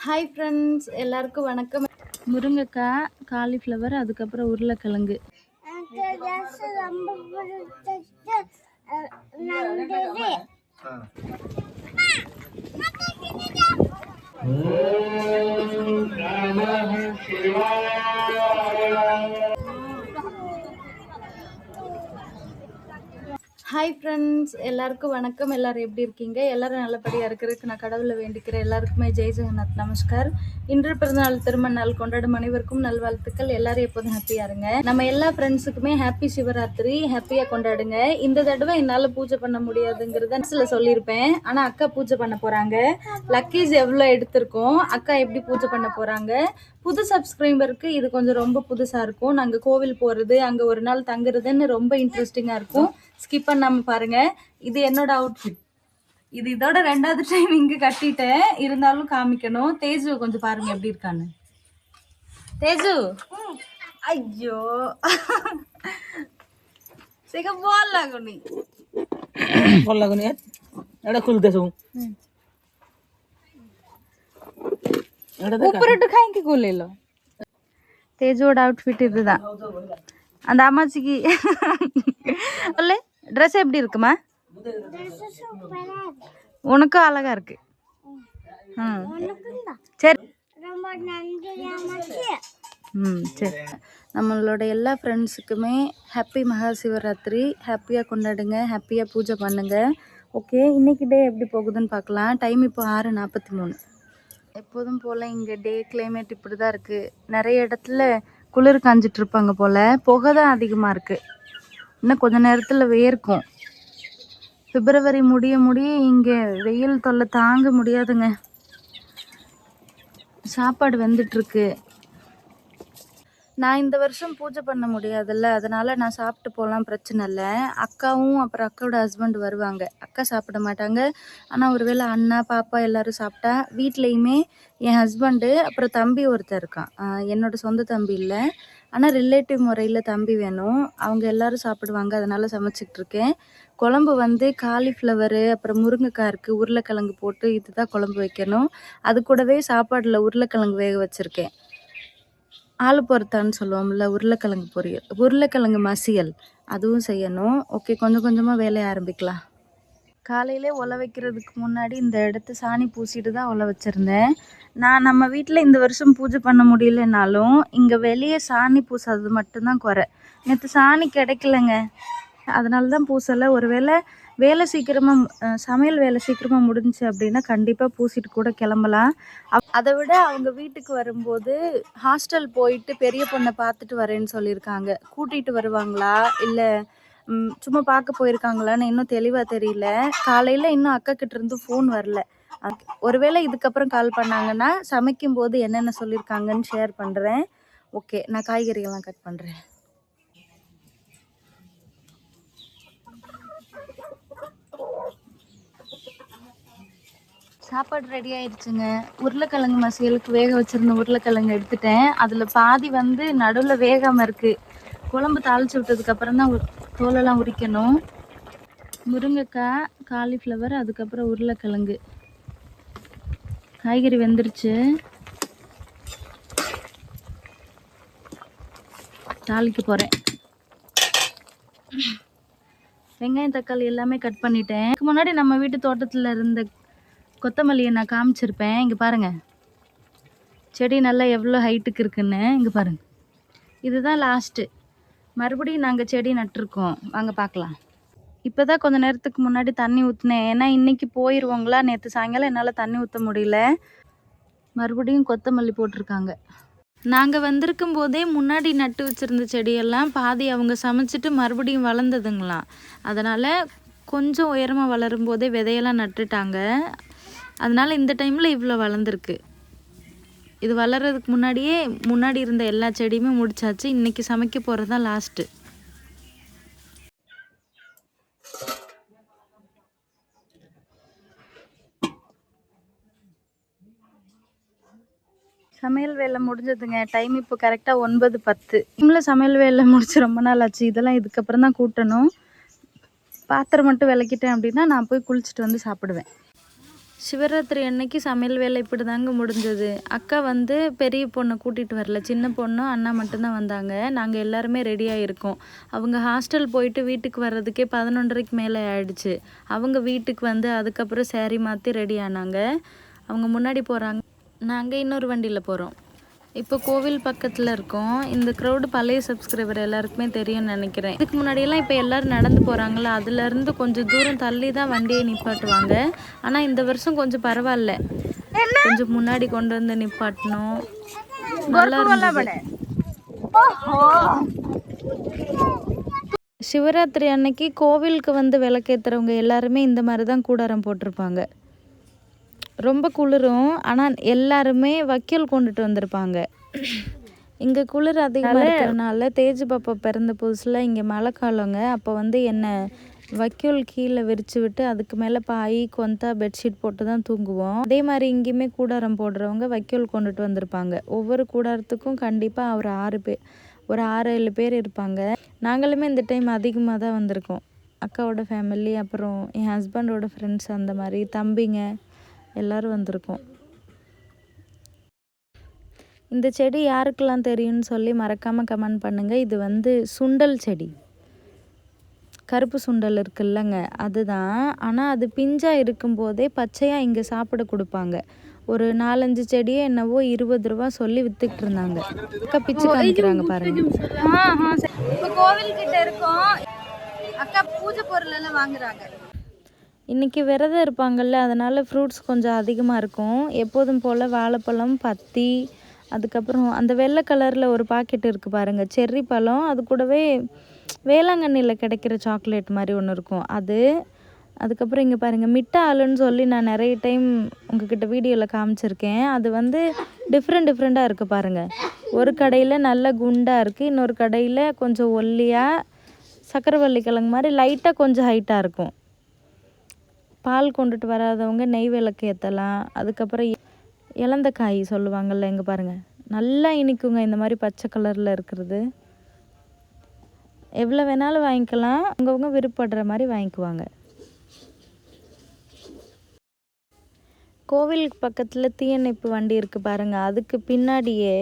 Hi friends, எல்லாருக்கும் வணக்கம். முருங்கைக்காய், காலிஃப்ளவர், அதுக்கப்புறம் உருளைக்கிழங்கு. ஹாய் ஃப்ரெண்ட்ஸ், எல்லாருக்கும் வணக்கம். எல்லாரும் எப்படி இருக்கீங்க? எல்லாரும் நல்லபடியாக இருக்கிறதுக்கு நான் கடவுளை வேண்டிக்கிறேன். எல்லாருக்குமே ஜெய் ஜெகநாத் நமஸ்கார். இன்று பிறந்தநாள் திருமண நாள் கொண்டாடும் அனைவருக்கும் நல்வாழ்த்துக்கள். எல்லாரும் எப்போதும் ஹாப்பியாக இருங்க. நம்ம எல்லா ஃப்ரெண்ட்ஸுக்குமே ஹாப்பி சிவராத்திரி, ஹாப்பியாக கொண்டாடுங்க. இந்த தடவை என்னால் பூஜை பண்ண முடியாதுங்கிறத சொல்லியிருப்பேன். ஆனால் அக்கா பூஜை பண்ண போகிறாங்க. லக்கீஸ் எவ்வளோ எடுத்திருக்கோம், அக்கா எப்படி பூஜை பண்ண போகிறாங்க. புது சப்ஸ்கிரைபருக்கு இது கொஞ்சம் ரொம்ப புதுசாக இருக்கும். நாங்கள் கோவில் போகிறது, அங்கே ஒரு நாள் தங்குறதுன்னு ரொம்ப இன்ட்ரெஸ்டிங்காக இருக்கும். ஸ்கிப் பண்ணாமல் பாருங்கள். இது என்னோட அவுட்ஃபிட். இது இதோட 2வது டைம் இங்கே கட்டிட்டேன், இருந்தாலும் காமிக்கணும். தேஜு கொஞ்சம் பாருங்க எப்படி இருக்கான்னு. தேஜு, ஐயோ சிக போல் लाଗୁনি এটা খুলতে সব உப்புரட்டு காய்க்கு கூலையில. தேஜோட அவுட்ஃபிட் இதுதான். அந்த அம்மாச்சிக்கு அல்ல ட்ரெஸ் எப்படி இருக்குமா? உனக்கும் அழகா இருக்கு. சரி சரி. நம்மளோட எல்லா ஃப்ரெண்ட்ஸுக்குமே ஹாப்பி மகா சிவராத்திரி. ஹாப்பியாக கொண்டாடுங்க, ஹாப்பியாக பூஜை பண்ணுங்க. ஓகே, இன்னைக்கு டே எப்படி போகுதுன்னு பார்க்கலாம். டைம் இப்போ 6:43. எப்போதும் போல் இங்கே டே கிளைமேட் இப்படி தான் இருக்குது. நிறைய இடத்துல குளிர் காஞ்சிட்டு இருப்பாங்க போல். புகை தான் அதிகமாக இருக்குது. இன்னும் கொஞ்ச நேரத்தில் வேர்க்கும். பிப்ரவரி முடிய இங்கே வெயில் தொல்லை தாங்க முடியாதுங்க. சாப்பாடு வெந்துட்டுருக்கு. நான் இந்த வருஷம் பூஜை பண்ண முடியாதுல்ல, அதனால் நான் சாப்பிட்டு போகலாம், பிரச்சனை இல்லை. அக்காவும் அப்புறம் அக்காவோட ஹஸ்பண்ட் வருவாங்க. அக்கா சாப்பிட மாட்டாங்க. ஆனால் ஒருவேளை அண்ணா பாப்பா எல்லோரும் சாப்பிட்டா, வீட்லேயுமே என் ஹஸ்பண்டு அப்புறம் தம்பி ஒருத்தர் இருக்கான். என்னோட சொந்த தம்பி இல்லை, ஆனால் ரிலேட்டிவ் முறையில் தம்பி வேணும். அவங்க எல்லோரும் சாப்பிடுவாங்க, அதனால் சமைச்சிட்ருக்கேன். குழம்பு வந்து காலிஃப்ளவரு அப்புறம் முருங்கைக்காய் இருக்குது, உருளைக்கிழங்கு போட்டு இதுதான் குழம்பு வைக்கணும். அது கூடவே சாப்பாடில் உருளைக்கிழங்கு வேக வச்சுருக்கேன். ஆளு பொறுத்தான்னு சொல்லுவோம்ல, உருளைக்கிழங்கு பொரியல், உருளைக்கிழங்கு மசியல், அதுவும் செய்யணும். ஓகே, கொஞ்சம் கொஞ்சமாக வேலையை ஆரம்பிக்கலாம். காலையிலே ஒலை வைக்கிறதுக்கு முன்னாடி இந்த இடத்த சாணி பூசிட்டு தான் ஒலை வச்சுருந்தேன். நான் நம்ம வீட்டில் இந்த வருஷம் பூஜை பண்ண முடியலனாலும் இங்கே வெளியே சாணி பூசாதது மட்டும்தான் குறை. நேற்று சாணி கிடைக்கலங்க, அதனால தான் பூசலை. ஒருவேளை வேலை சீக்கிரமாக சமையல் வேலை சீக்கிரமாக முடிஞ்சிச்சு அப்படின்னா கண்டிப்பாக பூசிட்டு கூட கிளம்பலாம். அதை விட அவங்க வீட்டுக்கு வரும்போது ஹாஸ்டல் போயிட்டு பெரிய பொண்ணை பார்த்துட்டு வரேன்னு சொல்லியிருக்காங்க. கூட்டிகிட்டு வருவாங்களா இல்லை சும்மா பார்க்க போயிருக்காங்களான்னு இன்னும் தெளிவாக தெரியல. காலையில் இன்னும் அக்கா கிட்ட இருந்து ஃபோன் வரல. ஒருவேளை இதுக்கப்புறம் கால் பண்ணாங்கன்னா சமைக்கும்போது என்னென்ன சொல்லியிருக்காங்கன்னு ஷேர் பண்ணுறேன். ஓகே, நான் காய்கறிகள்லாம் கட் பண்ணுறேன். சாப்பாடு ரெடி ஆயிடுச்சுங்க. உருளைக்கிழங்கு மசியலுக்கு வேக வச்சுருந்த உருளைக்கிழங்கு எடுத்துட்டேன். அதில் பாதி வந்து நடுவில் வேகாமல் இருக்குது. குழம்பு தாளித்து விட்டதுக்கப்புறம் தான் தோலெல்லாம் உரிக்கணும். முருங்கைக்காய், காலிஃப்ளவர், அதுக்கப்புறம் உருளைக்கிழங்கு. காய்கறி வெந்துருச்சு, தாளிக்க போகிறேன். வெங்காயம் தக்காளி எல்லாமே கட் பண்ணிட்டேன். இதுக்கு முன்னாடி நம்ம வீட்டு தோட்டத்தில் இருந்த கொத்தமல்லியை நான் காமிச்சிருப்பேன். இங்கே பாருங்கள், செடி நல்லா எவ்வளோ ஹைட்டுக்கு இருக்குன்னு. இங்கே பாருங்கள், இதுதான் லாஸ்ட்டு. மறுபடியும் நாங்கள் செடி நட்டிருக்கோம், வாங்க பார்க்கலாம். இப்போ தான் கொஞ்சம் நேரத்துக்கு முன்னாடி தண்ணி ஊற்றினேன். ஏன்னா இன்றைக்கி போயிடுவோங்களா, நேற்று சாயங்காலம் என்னால் தண்ணி ஊற்ற முடியல. மறுபடியும் கொத்தமல்லி போட்டிருக்காங்க. நாங்கள் வந்திருக்கும் போதே முன்னாடி நட்டு வச்சுருந்த செடியெல்லாம் பாதி அவங்க சமைச்சிட்டு மறுபடியும் வளர்ந்ததுங்களாம். அதனால் கொஞ்சம் உயரமாக வளரும் போதே விதையெல்லாம் நட்டுட்டாங்க. அதனால் இந்த டைமில் இவ்வளோ வளர்ந்துருக்கு. இது வளர்கிறதுக்கு முன்னாடி இருந்த எல்லா செடியுமே முடிச்சாச்சு. இன்றைக்கி சமைக்க போகிறது தான் லாஸ்ட்டு. சமையல் வேலை முடிஞ்சதுங்க. டைம் இப்போ கரெக்டாக 9:10. டைமில் சமையல் வேலை முடிச்சு ரொம்ப நாள் ஆச்சு. இதெல்லாம் இதுக்கப்புறம் தான் கூட்டணும். பாத்திரம் மட்டும் விளக்கிட்டேன் அப்படின்னா நான் போய் குளிச்சுட்டு வந்து சாப்பிடுவேன். சிவராத்திரி அன்னைக்கு சமையல் வேலை இப்படி தாங்க முடிஞ்சது. அக்கா வந்து பெரிய பொண்ணை கூட்டிகிட்டு வரல, சின்ன பொண்ணும் அண்ணா மட்டும்தான் வந்தாங்க. நாங்கள் எல்லாருமே ரெடியாக இருக்கோம். அவங்க ஹாஸ்டல் போயிட்டு வீட்டுக்கு வர்றதுக்கே 11:30க்கு மேலே ஆயிடுச்சு. அவங்க வீட்டுக்கு வந்து அதுக்கப்புறம் சேரீ மாற்றி ரெடி ஆனாங்க. அவங்க முன்னாடி போகிறாங்க, நாங்கள் இன்னொரு வண்டியில் போகிறோம். இப்போ கோவில் பக்கத்தில் இருக்கோம். இந்த க்ரௌடு பழைய சப்ஸ்கிரைபர் எல்லாருக்குமே தெரியும்னு நினைக்கிறேன். இதுக்கு முன்னாடியெல்லாம் இப்போ எல்லோரும் நடந்து போகிறாங்களா, அதுலேருந்து கொஞ்சம் தூரம் தள்ளி தான் வண்டியை நிப்பாட்டுவாங்க. ஆனால் இந்த வருஷம் கொஞ்சம் பரவாயில்ல, கொஞ்சம் முன்னாடி கொண்டு வந்து நிப்பாட்டணும். நல்லா இருந்தது. சிவராத்திரி அன்னைக்கு கோவிலுக்கு வந்து விளக்கேற்றுறவங்க எல்லாருமே இந்த மாதிரி தான் கூடாரம் போட்டிருப்பாங்க. ரொம்ப குளிரும், ஆனால் எல்லாருமே வைக்கோல் கொண்டுட்டு வந்திருப்பாங்க. இங்கே குளிர் அதிகமாக இருக்கிறனால தேஜு பாப்பா பிறந்த புதுசில் இங்கே மழை காலங்க. அப்போ வந்து என்னை வைக்கோல் கீழே விரித்து விட்டு அதுக்கு மேலே பாய் கொந்தா பெட்ஷீட் போட்டு தான் தூங்குவோம். அதே மாதிரி இங்கேயுமே கூடாரம் போடுறவங்க வைக்கோல் கொண்டுட்டு வந்திருப்பாங்க. ஒவ்வொரு கூடாரத்துக்கும் கண்டிப்பாக ஒரு 6-7 பேர் இருப்பாங்க. நாங்களுமே இந்த டைம் அதிகமாக தான் வந்திருக்கோம். அக்காவோட ஃபேமிலி, அப்புறம் என் ஹஸ்பண்டோட ஃப்ரெண்ட்ஸ், அந்த மாதிரி தம்பிங்க எல்லோரும் வந்திருக்கோம். இந்த செடி யாருக்கெல்லாம் தெரியும்னு சொல்லி மறக்காமல் கமெண்ட் பண்ணுங்கள். இது வந்து சுண்டல் செடி, கருப்பு சுண்டல் இருக்குல்லங்க, அதுதான். ஆனால் அது பிஞ்சாக இருக்கும்போதே பச்சையாக இங்கே சாப்பிட கொடுப்பாங்க. ஒரு 4-5 செடியே என்னவோ 20 ரூபா சொல்லி வித்துக்கிட்டு இருந்தாங்க. அக்கா பிச்சு காமிக்கிறாங்க பாருங்க. இப்போ கோவில்கிட்ட இருக்கோம். அக்கா பூஜை பொருள் எல்லாம் வாங்குறாங்க. இன்றைக்கி விரதம் இருப்பாங்கள்ல, அதனால் ஃப்ரூட்ஸ் கொஞ்சம் அதிகமாக இருக்கும். எப்போதும் போல் வாழைப்பழம், பத்தி, அதுக்கப்புறம் அந்த வெள்ளை கலரில் ஒரு பாக்கெட் இருக்குது பாருங்கள், செர்ரி பழம். அது கூடவே வேளாங்கண்ணியில் கிடைக்கிற சாக்லேட் மாதிரி ஒன்று இருக்கும் அது. அதுக்கப்புறம் இங்கே பாருங்கள் மிட்டா ஆளுன்னு சொல்லி நான் நிறைய டைம் உங்ககிட்ட வீடியோவில் காமிச்சிருக்கேன். அது வந்து டிஃப்ரெண்ட்டாக இருக்குது பாருங்கள். ஒரு கடையில் நல்ல குண்டாக இருக்குது, இன்னொரு கடையில் கொஞ்சம் ஒல்லியாக சக்கரவள்ளி கிழங்கு மாதிரி லைட்டாக கொஞ்சம் ஹைட்டாக இருக்கும். பால் கொண்டுட்டு வராதவங்க நெய் விளக்கு ஏற்றலாம். அதுக்கப்புறம் இலந்த காய் சொல்லுவாங்கள்ல, இங்கே பாருங்கள் நல்லா இனிக்குங்க இந்த மாதிரி பச்சை கலரில் இருக்கிறது. எவ்வளோ வேணாலும் வாங்கிக்கலாம், அவங்கவுங்க விருப்பப்படுற மாதிரி வாங்கிக்குவாங்க. கோவிலுக்கு பக்கத்தில் தீயணைப்பு வண்டி இருக்குது பாருங்கள். அதுக்கு பின்னாடியே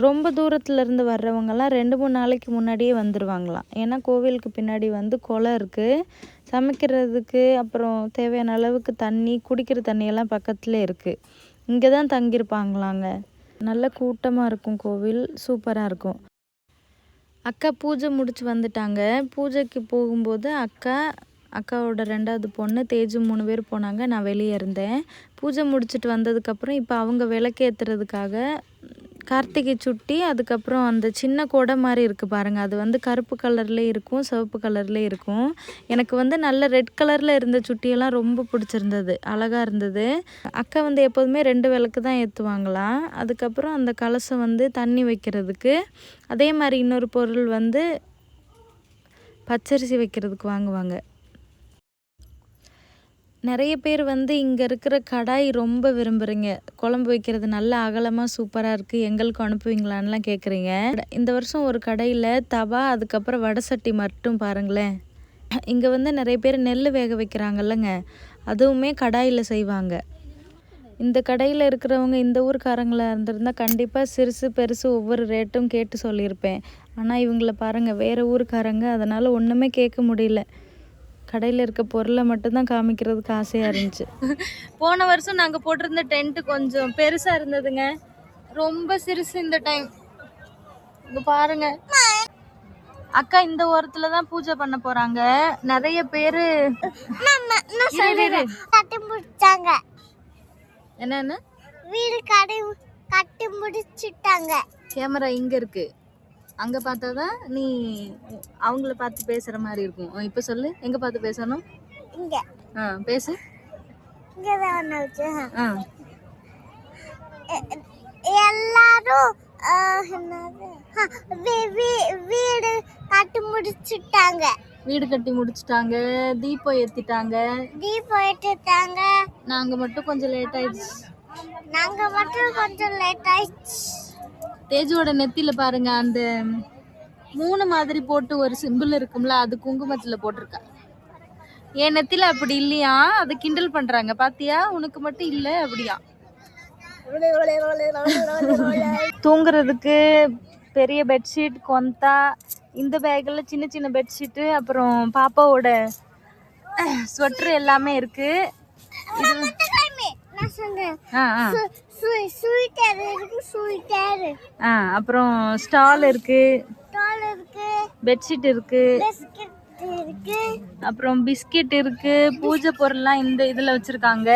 ரொம்ப தூரத்துலேருந்து வர்றவங்கலாம் 2-3 நாளைக்கு முன்னாடியே வந்துடுவாங்களாம். ஏன்னா கோவிலுக்கு பின்னாடி வந்து குளம் இருக்குது, சமைக்கிறதுக்கு அப்புறம் தேவையான அளவுக்கு தண்ணி, குடிக்கிற தண்ணியெல்லாம் பக்கத்துலேயே இருக்குது. இங்கே தான் தங்கியிருப்பாங்களாங்க. நல்ல கூட்டமாக இருக்கும் கோவில், சூப்பராக இருக்கும். அக்கா பூஜை முடிச்சு வந்துட்டாங்க. பூஜைக்கு போகும்போது அக்காவோட 2வது பொண்ணு தேஜு 3 பேர் போனாங்க. நான் வெளியே இருந்தேன். பூஜை முடிச்சுட்டு வந்ததுக்கப்புறம் இப்போ அவங்க விளக்கேற்றுறதுக்காக கார்த்திகை சுட்டி, அதுக்கப்புறம் அந்த சின்ன கொடை மாதிரி இருக்குது பாருங்கள், அது வந்து கருப்பு கலர்லேயே இருக்கும், சிவப்பு கலர்லேயே இருக்கும். எனக்கு வந்து நல்ல ரெட் கலரில் இருந்த சுட்டியெல்லாம் ரொம்ப பிடிச்சிருந்தது, அழகாக இருந்தது. அக்கா வந்து எப்போதுமே 2 விளக்கு தான் ஏற்றுவாங்களாம். அதுக்கப்புறம் அந்த கலசம் வந்து தண்ணி வைக்கிறதுக்கு, அதே மாதிரி இன்னொரு பொருள் வந்து பச்சரிசி வைக்கிறதுக்கு வாங்குவாங்க. நிறைய பேர் வந்து இங்கே இருக்கிற கடாய் ரொம்ப விரும்புகிறீங்க. குழம்பு வைக்கிறது நல்லா அகலமாக சூப்பராக இருக்குது, எங்களுக்கு அனுப்புவீங்களான்லாம் கேட்குறீங்க. இந்த வருஷம் ஒரு கடையில் தவா, அதுக்கப்புறம் வடை சட்டி மட்டும் பாருங்களேன். இங்கே வந்து நிறைய பேர் நெல் வேக வைக்கிறாங்கல்லங்க, அதுவுமே கடாயில் செய்வாங்க. இந்த கடையில் இருக்கிறவங்க இந்த ஊருக்காரங்களாக இருந்திருந்தால் கண்டிப்பாக சிறுசு பெருசு ஒவ்வொரு ரேட்டும் கேட்டு சொல்லியிருப்பேன். ஆனால் இவங்கள பாருங்கள், வேறு ஊருக்காரங்க, அதனால் ஒன்றுமே கேட்க முடியல. கடையில் இருக்க பொருளை மட்டும்தான் காமிக்கிறதுக்கு ஆசையாக இருந்துச்சு. போன வருஷம் நாங்கள் போட்டிருந்த டென்ட்டு கொஞ்சம் பெருசாக இருந்ததுங்க, ரொம்ப சிறுசு இந்த டைம். இங்கே பாருங்க, அக்கா இந்த ஓரத்துல தான் பூஜை பண்ண போறாங்க. நிறைய பேரு என்ன வீடு கட்டி முடிச்சிட்டாங்க. கேமரா இங்க இருக்கு, அங்க பார்த்தாதான் நீ அவங்கள பார்த்து பேசுற மாதிரி இருக்கும். இப்ப சொல்லு, எங்க பார்த்து பேசணும்? இங்க. பேசு. எல்லாரும் வீடு கட்டி முடிச்சிட்டாங்க. வீடு கட்டி முடிச்சிட்டாங்க, தீபம் ஏத்திட்டாங்க. நாங்க மட்டும் கொஞ்சம் லேட் ஆயிடுச்சு. தேஜுவோட நெத்தியில பாருங்க, அந்த 3 மாதிரி போட்டு ஒரு சிம்பிள் இருக்கும்ல, அது குங்குமத்துல போட்டிருக்கா. என் நெத்தில அப்படி இல்லையா, அதை கிண்டல் பண்றாங்க பாத்தியா, உனக்கு மட்டும் இல்ல அப்படியா. தூங்குறதுக்கு பெரிய பெட்ஷீட், கொந்தா, இந்த பேக்கில் சின்ன சின்ன பெட்ஷீட்டு, அப்புறம் பாப்பாவோட ஸ்வெட்டர் எல்லாமே இருக்கு. அப்புறம் ஸ்டால் இருக்கு, பெட்ஷீட் இருக்கு, அப்புறம் பிஸ்கெட் இருக்கு, பூஜை பொருள்லாம் இந்த இதில் வச்சுருக்காங்க.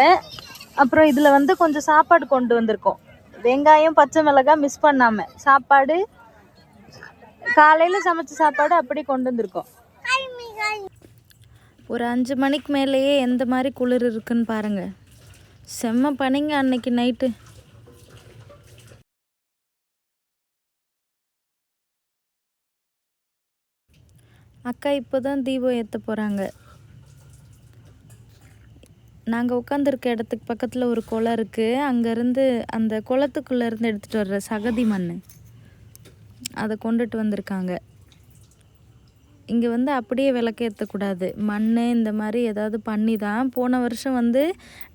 அப்புறம் இதில் வந்து கொஞ்சம் சாப்பாடு கொண்டு வந்திருக்கோம். வெங்காயம், பச்சை மிளகாய் மிஸ் பண்ணாமல் சாப்பாடு, காலையில் சமைச்ச சாப்பாடு அப்படி கொண்டு வந்திருக்கோம். ஒரு 5 மணிக்கு மேலேயே எந்த மாதிரி குளிர் இருக்குன்னு பாருங்கள். செம்ம பனிங்க அன்னைக்கு நைட்டு. அக்கா இப்போ தான் தீபம் ஏற்ற போகிறாங்க. நாங்கள் உட்காந்துருக்க இடத்துக்கு பக்கத்தில் ஒரு குளம் இருக்குது. அங்கேருந்து அந்த குளத்துக்குள்ளேருந்து எடுத்துகிட்டு வர்ற சகதி மண் அதை கொண்டுட்டு வந்திருக்காங்க. இங்கே வந்து அப்படியே விளக்கேற்றக்கூடாது, மண் இந்த மாதிரி ஏதாவது பண்ணி தான். போன வருஷம் வந்து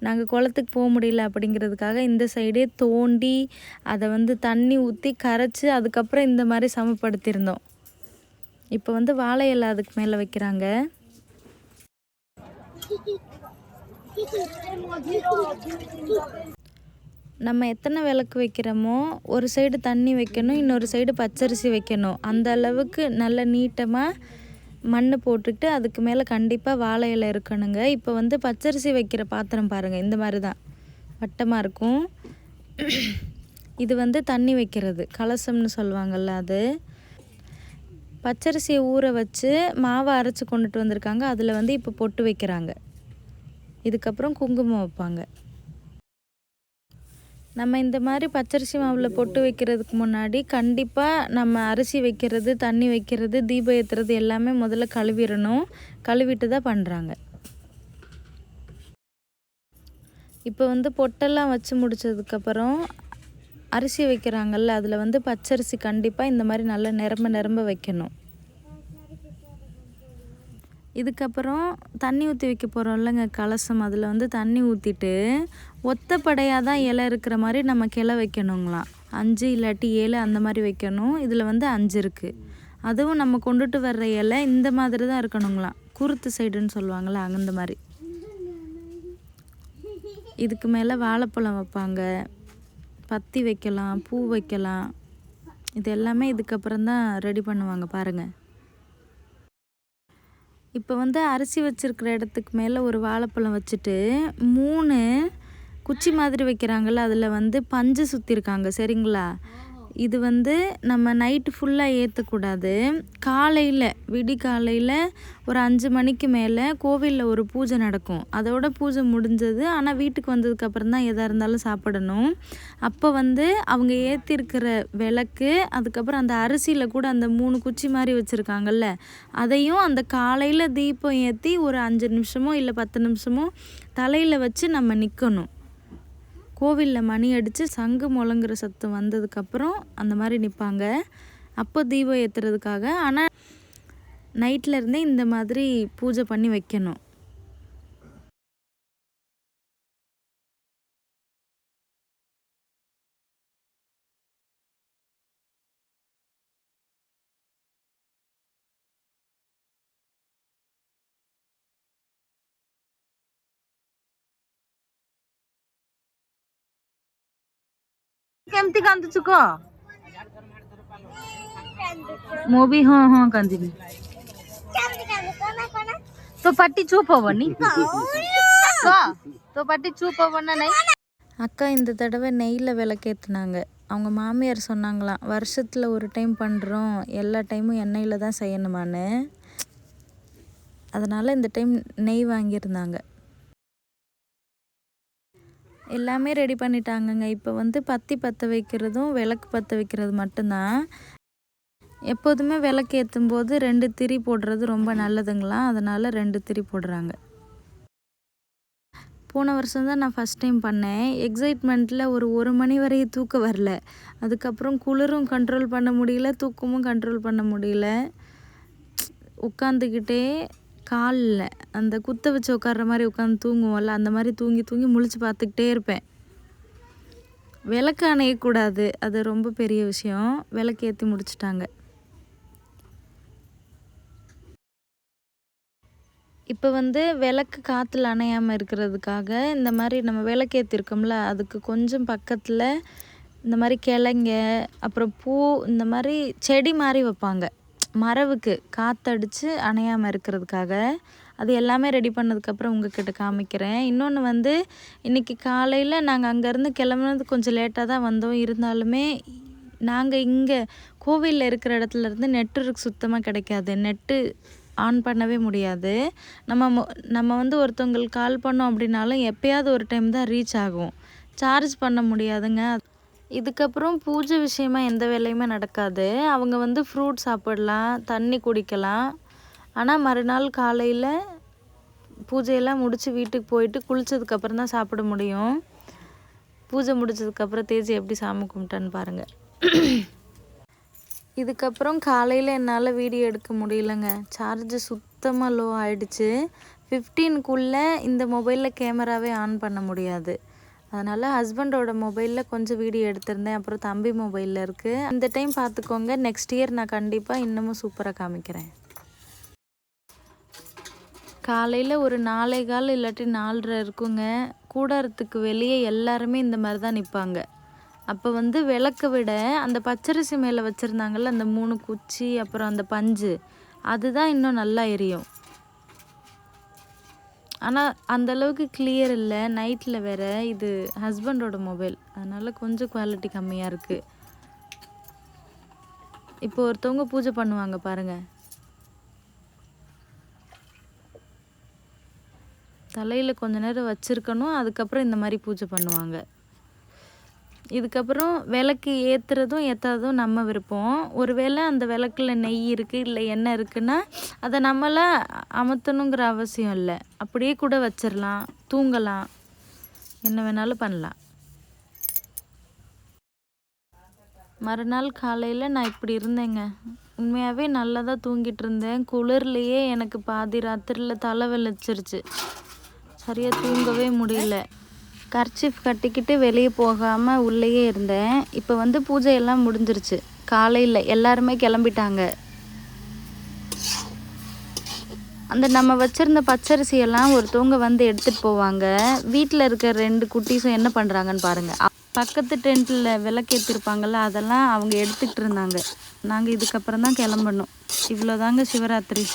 நாங்கள் குளத்துக்கு போக முடியல அப்படிங்கிறதுக்காக இந்த சைடே தோண்டி அதை வந்து தண்ணி ஊற்றி கரைச்சி அதுக்கப்புறம் இந்த மாதிரி சமப்படுத்தியிருந்தோம். இப்போ வந்து வாழை இலை அதுக்கு மேலே வைக்கிறாங்க. நம்ம எத்தனை விளக்கு வைக்கிறோமோ ஒரு சைடு தண்ணி வைக்கணும், இன்னொரு சைடு பச்சரிசி வைக்கணும். அந்த அளவுக்கு நல்ல நீட்டமாக மண் போட்டுக்கிட்டு அதுக்கு மேலே கண்டிப்பாக வாழை இலை இருக்கணுங்க. இப்போ வந்து பச்சரிசி வைக்கிற பாத்திரம் பாருங்கள், இந்த மாதிரி தான் வட்டமாக இருக்கும். இது வந்து தண்ணி வைக்கிறது கலசம்னு சொல்லுவாங்கள்ல, அது. பச்சரிசியை ஊற வச்சு மாவை அரைச்சி கொண்டுட்டு வந்திருக்காங்க. அதில் வந்து இப்போ பொட்டு வைக்கிறாங்க. இதுக்கப்புறம் குங்குமம் வைப்பாங்க. நம்ம இந்த மாதிரி பச்சரிசி மாவில் பொட்டு வைக்கிறதுக்கு முன்னாடி கண்டிப்பாக நம்ம அரிசி வைக்கிறது, தண்ணி வைக்கிறது, தீபம் ஏற்றுறது எல்லாமே முதல்ல கழுவிடணும். கழுவிட்டு தான் பண்ணுறாங்க. இப்போ வந்து பொட்டெல்லாம் வச்சு முடித்ததுக்கப்புறம் அரிசி வைக்கிறாங்கல்ல, அதில் வந்து பச்சரிசி கண்டிப்பாக இந்த மாதிரி நல்லா நிரம்ப வைக்கணும். இதுக்கப்புறம் தண்ணி ஊற்றி வைக்க போகிறோம் இல்லைங்க கலசம், அதில் வந்து தண்ணி ஊற்றிட்டு ஒத்தப்படையாக தான் இலை இருக்கிற மாதிரி நம்ம கிளை வைக்கணுங்களாம். 5 இல்லாட்டி 7 அந்த மாதிரி வைக்கணும். இதில் வந்து 5 இருக்குது. அதுவும் நம்ம கொண்டுட்டு வர்ற இலை இந்த மாதிரி தான் இருக்கணுங்களாம். குருத்து சைடுன்னு சொல்லுவாங்களே, அந்த மாதிரி. இதுக்கு மேலே வாழைப்பழம் வைப்பாங்க, பத்தி வைக்கலாம், பூ வைக்கலாம். இது எல்லாமே இதுக்கப்புறம் தான் ரெடி பண்ணுவாங்க பாருங்கள். இப்போ வந்து அரிசி வச்சுருக்கிற இடத்துக்கு மேலே ஒரு வாழைப்பழம் வச்சுட்டு 3 குச்சி மாதிரி வைக்கிறாங்கள்ல, அதில் வந்து பஞ்சு சுற்றிருக்காங்க. சரிங்களா, இது வந்து நம்ம நைட்டு ஃபுல்லாக ஏற்றக்கூடாது. காலையில் விடிகாலையில் ஒரு 5 மணிக்கு மேலே கோவிலில் ஒரு பூஜை நடக்கும். அதோட பூஜை முடிஞ்சது. ஆனால் வீட்டுக்கு வந்ததுக்கப்புறம் தான் எதாக இருந்தாலும் சாப்பிடணும். அப்போ வந்து அவங்க ஏற்றிருக்கிற விளக்கு, அதுக்கப்புறம் அந்த அரிசியில் கூட அந்த 3 குச்சி மாதிரி வச்சுருக்காங்கல்ல, அதையும் அந்த காலையில் தீபம் ஏற்றி ஒரு 5 நிமிஷமோ இல்லை 10 நிமிஷமோ தலையில் வச்சு நம்ம நிற்கணும். கோவிலில் மணி அடித்து சங்கு முழங்குற சத்தம் வந்ததுக்கப்புறம் அந்த மாதிரி நிற்பாங்க. அப்போ தீபம் ஏற்றுறதுக்காக. ஆனால் நைட்டில் இருந்தே இந்த மாதிரி பூஜை பண்ணி வைக்கணும். କେମିତି କାନ୍ଦୁଛୁ କହ? ମୁଁ ବି ହଁ ହଁ କାନ୍ଦିନି। ତୋ ପାଟି ଚୁପ୍ ହବନି? ତୋ பாட்டி சூப் பண்ண நை. அக்கா இந்த தடவை நெய்யில் விளக்கேற்றுனாங்க. அவங்க மாமியார் சொன்னாங்களாம், வருஷத்தில் ஒரு டைம் பண்ணுறோம், எல்லா டைமும் எண்ணெயில் தான் செய்யணுமான்னு. அதனால் இந்த டைம் நெய் வாங்கியிருந்தாங்க. எல்லாமே ரெடி பண்ணிட்டாங்கங்க. இப்போ வந்து பத்தி பற்ற வைக்கிறதும் விளக்கு பற்ற வைக்கிறது மட்டும்தான். எப்போதுமே விளக்கு ஏற்றும் போது 2 திரி போடுறது ரொம்ப நல்லதுங்களாம். அதனால் 2 திரி போடுறாங்க. போன வருஷம் தான் நான் ஃபஸ்ட் டைம் பண்ணேன். எக்ஸைட்மெண்ட்டில் ஒரு மணி வரையும் தூக்கம் வரல. அதுக்கப்புறம் குளிரும் கண்ட்ரோல் பண்ண முடியல, தூக்கமும் கண்ட்ரோல் பண்ண முடியல. உட்காந்துக்கிட்டே காலில் அந்த குத்த வச்சு உட்கார்ற மாதிரி உட்காந்து தூங்குவோம்ல, அந்த மாதிரி தூங்கி தூங்கி முழிச்சு பார்த்துக்கிட்டே இருப்பேன். விளக்கு அணையக்கூடாது, அது ரொம்ப பெரிய விஷயம். விளக்கு ஏற்றி முடிச்சிட்டாங்க. இப்போ விளக்கு காற்றுல அணையாமல் இருக்கிறதுக்காக இந்த மாதிரி நம்ம விளக்கு ஏற்றிருக்கோம்ல, அதுக்கு கொஞ்சம் பக்கத்தில் இந்த மாதிரி கிழங்க, அப்புறம் பூ, இந்த மாதிரி செடி மாதிரி வைப்பாங்க. மரவுக்கு காற்றடிச்சு அணையாமல் இருக்கிறதுக்காக. அது எல்லாமே ரெடி பண்ணதுக்கப்புறம் உங்ககிட்ட காமிக்கிறேன். இன்னொன்று இன்றைக்கி காலையில் நாங்கள் அங்கேருந்து கிளம்புனது கொஞ்சம் லேட்டாக தான் வந்தோம். இருந்தாலுமே நாங்கள் இங்கே கோவிலில் இருக்கிற இடத்துலேருந்து நெட்வொர்க் சுத்தமாக கிடைக்காது. நெட்டு ஆன் பண்ணவே முடியாது. நம்ம ஒருத்தவங்களுக்கு கால் பண்ணோம் அப்படின்னாலும் எப்போயாவது ஒரு டைம் தான் ரீச் ஆகும். சார்ஜ் பண்ண முடியாதுங்க. இதுக்கப்புறம் பூஜை விஷயமா எந்த வேலையுமே நடக்காது. அவங்க ஃப்ரூட் சாப்பிடலாம், தண்ணி குடிக்கலாம். ஆனால் மறுநாள் காலையில் பூஜையெல்லாம் முடித்து வீட்டுக்கு போயிட்டு குளித்ததுக்கப்புறம் தான் சாப்பிட முடியும். பூஜை முடித்ததுக்கப்புறம் தேஜி எப்படி சாமி கும்பிட்டான்னு பாருங்கள். இதுக்கப்புறம் காலையில் என்னால் வீடியோ எடுக்க முடியலங்க. சார்ஜு சுத்தமாக லோ ஆகிடுச்சு. 15க்குள்ளே இந்த மொபைலில் கேமராவே ஆன் பண்ண முடியாது. அதனால் ஹஸ்பண்டோட மொபைலில் கொஞ்சம் வீடியோ எடுத்திருந்தேன். அப்புறம் தம்பி மொபைலில் இருக்குது. இந்த டைம் பார்த்துக்கோங்க. நெக்ஸ்ட் இயர் நான் கண்டிப்பாக இன்னமும் சூப்பராக காமிக்கிறேன். காலையில் ஒரு 4:15 இல்லாட்டி 4:30 இருக்குங்க. கூடாரத்துக்கு வெளியே எல்லாருமே இந்த மாதிரி தான் நிற்பாங்க. அப்போ விளக்க விட அந்த பச்சரிசி மேலே வச்சுருந்தாங்கள்ல, அந்த 3 குச்சி, அப்புறம் அந்த பஞ்சு, அதுதான் இன்னும் நல்லா எரியும். ஆனால் அந்தளவுக்கு கிளியர் இல்லை. நைட்டில் வேறு. இது ஹஸ்பண்டோட மொபைல், அதனால் கொஞ்சம் குவாலிட்டி கம்மியாக இருக்குது. இப்போ ஒருத்தவங்க பூஜை பண்ணுவாங்க பாருங்கள். தலையில் கொஞ்ச நேரம் வச்சுருக்கணும். அதுக்கப்புறம் இந்த மாதிரி பூஜை பண்ணுவாங்க. இதுக்கப்புறம் விளக்கு ஏற்றுறதும் ஏற்றாததும் நம்ம விருப்பம். ஒருவேளை அந்த விளக்கில் நெய் இருக்குது, இல்லை எண்ணெய் இருக்குன்னா அதை நம்மளாம் அமுத்தணுங்கிற அவசியம் இல்லை. அப்படியே கூட வச்சிடலாம், தூங்கலாம், என்ன வேணாலும் பண்ணலாம். மறுநாள் காலையில் நான் இப்படி இருந்தேங்க. உண்மையாகவே நல்லா தான் தூங்கிட்டு இருந்தேன். குளிர்லையே எனக்கு பாதி ராத்திரியில் தலை வலிச்சிருச்சு. சரியாக தூங்கவே முடியல. கர்ச்சீஃப் கட்டிக்கிட்டு வெளியே போகாமல் உள்ளேயே இருந்தேன். இப்போ பூஜையெல்லாம் முடிஞ்சிருச்சு. காலையில் எல்லாருமே கிளம்பிட்டாங்க. அந்த நம்ம வச்சுருந்த பச்சரிசியெல்லாம் ஒருத்தவங்க எடுத்துகிட்டு போவாங்க. வீட்டில் இருக்க 2 குட்டீஸும் என்ன பண்ணுறாங்கன்னு பாருங்கள். பக்கத்து டென்ட்டில் விளக்கேற்றிருப்பாங்கள்ல, அதெல்லாம் அவங்க எடுத்துக்கிட்டு இருந்தாங்க. நாங்கள் இதுக்கப்புறம் தான் கிளம்பணும். இவ்வளோதாங்க சிவராத்திரி.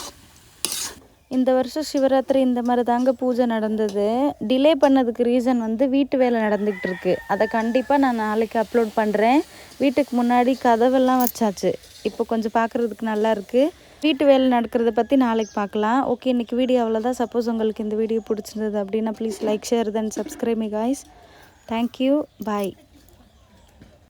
இந்த வருஷம் சிவராத்திரி இந்த மாதிரி தாங்க பூஜை நடந்தது. டிலே பண்ணதுக்கு ரீசன் வீட்டு வேலை நடந்துக்கிட்டு இருக்கு. அதை கண்டிப்பாக நான் நாளைக்கு அப்லோட் பண்ணுறேன். வீட்டுக்கு முன்னாடி கதவெல்லாம் வச்சாச்சு. இப்போ கொஞ்சம் பார்க்குறதுக்கு நல்லா இருக்குது. வீட்டு வேலை நடக்கிறத பற்றி நாளைக்கு பார்க்கலாம். ஓகே, இன்றைக்கி வீடியோ அவ்வளோதான். சப்போஸ் உங்களுக்கு இந்த வீடியோ பிடிச்சிருந்தது அப்படின்னா please like, share, then subscribe me guys. Thank you, bye.